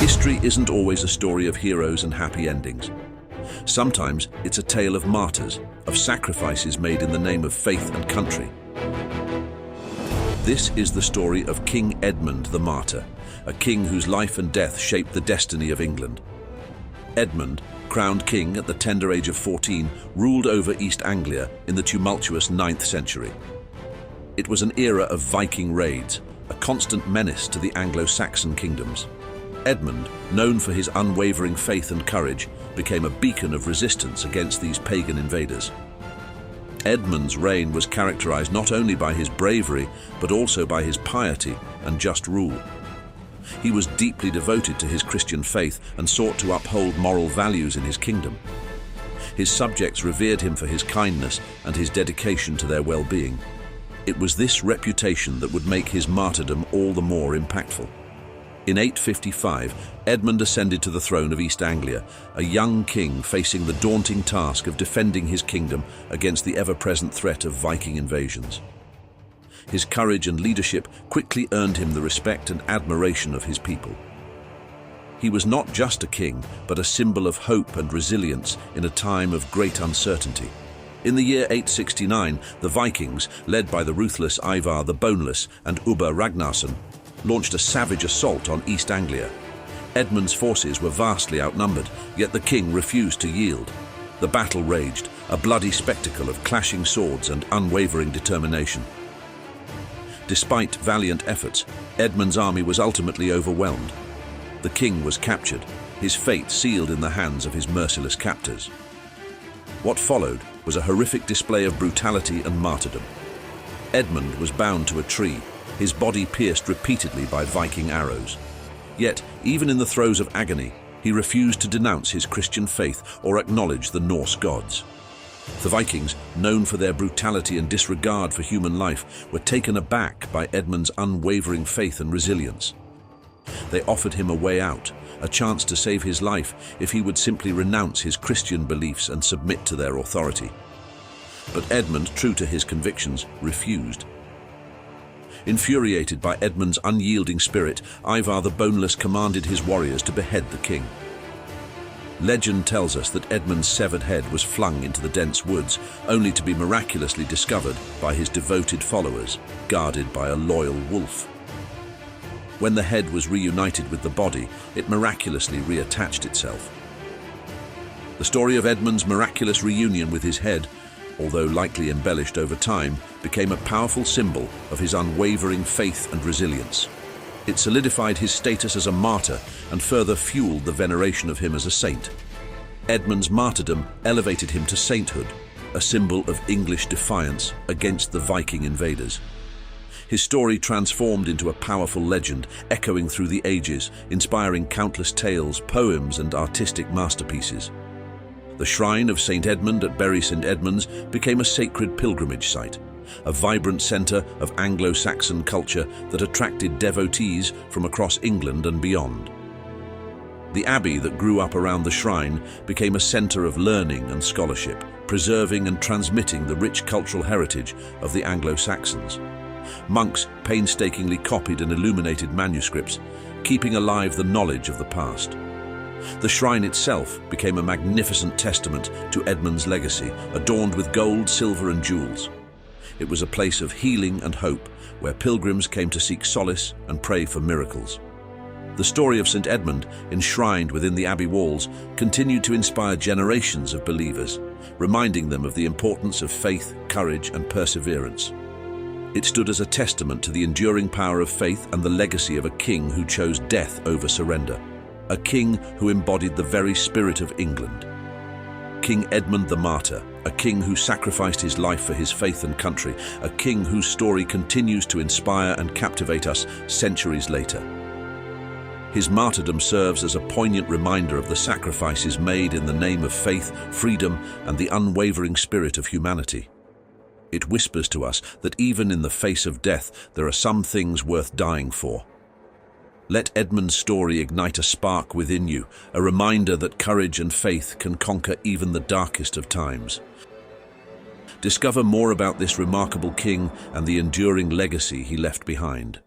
History isn't always a story of heroes and happy endings. Sometimes it's a tale of martyrs, of sacrifices made in the name of faith and country. This is the story of King Edmund the Martyr, a king whose life and death shaped the destiny of England. Edmund, crowned king at the tender age of 14, ruled over East Anglia in the tumultuous 9th century. It was an era of Viking raids, a constant menace to the Anglo-Saxon kingdoms. Edmund, known for his unwavering faith and courage, became a beacon of resistance against these pagan invaders. Edmund's reign was characterized not only by his bravery, but also by his piety and just rule. He was deeply devoted to his Christian faith and sought to uphold moral values in his kingdom. His subjects revered him for his kindness and his dedication to their well-being. It was this reputation that would make his martyrdom all the more impactful. In 855, Edmund ascended to the throne of East Anglia, a young king facing the daunting task of defending his kingdom against the ever-present threat of Viking invasions. His courage and leadership quickly earned him the respect and admiration of his people. He was not just a king, but a symbol of hope and resilience in a time of great uncertainty. In the year 869, the Vikings, led by the ruthless Ivar the Boneless and Ubba Ragnarsson, launched a savage assault on East Anglia. Edmund's forces were vastly outnumbered, yet the king refused to yield. The battle raged, a bloody spectacle of clashing swords and unwavering determination. Despite valiant efforts, Edmund's army was ultimately overwhelmed. The king was captured, his fate sealed in the hands of his merciless captors. What followed was a horrific display of brutality and martyrdom. Edmund was bound to a tree, his body pierced repeatedly by Viking arrows. Yet, even in the throes of agony, he refused to denounce his Christian faith or acknowledge the Norse gods. The Vikings, known for their brutality and disregard for human life, were taken aback by Edmund's unwavering faith and resilience. They offered him a way out, a chance to save his life if he would simply renounce his Christian beliefs and submit to their authority. But Edmund, true to his convictions, refused. Infuriated by Edmund's unyielding spirit, Ivar the Boneless commanded his warriors to behead the king. Legend tells us that Edmund's severed head was flung into the dense woods, only to be miraculously discovered by his devoted followers, guarded by a loyal wolf. When the head was reunited with the body, it miraculously reattached itself. The story of Edmund's miraculous reunion with his head, although likely embellished over time, became a powerful symbol of his unwavering faith and resilience. It solidified his status as a martyr and further fueled the veneration of him as a saint. Edmund's martyrdom elevated him to sainthood, a symbol of English defiance against the Viking invaders. His story transformed into a powerful legend, echoing through the ages, inspiring countless tales, poems, and artistic masterpieces. The shrine of St. Edmund at Bury St. Edmunds became a sacred pilgrimage site, a vibrant centre of Anglo-Saxon culture that attracted devotees from across England and beyond. The abbey that grew up around the shrine became a centre of learning and scholarship, preserving and transmitting the rich cultural heritage of the Anglo-Saxons. Monks painstakingly copied and illuminated manuscripts, keeping alive the knowledge of the past. The shrine itself became a magnificent testament to Edmund's legacy, adorned with gold, silver, and jewels. It was a place of healing and hope, where pilgrims came to seek solace and pray for miracles. The story of St. Edmund, enshrined within the abbey walls, continued to inspire generations of believers, reminding them of the importance of faith, courage, and perseverance. It stood as a testament to the enduring power of faith and the legacy of a king who chose death over surrender, a king who embodied the very spirit of England. King Edmund the Martyr, a king who sacrificed his life for his faith and country, a king whose story continues to inspire and captivate us centuries later. His martyrdom serves as a poignant reminder of the sacrifices made in the name of faith, freedom, and the unwavering spirit of humanity. It whispers to us that even in the face of death, there are some things worth dying for. Let Edmund's story ignite a spark within you, a reminder that courage and faith can conquer even the darkest of times. Discover more about this remarkable king and the enduring legacy he left behind.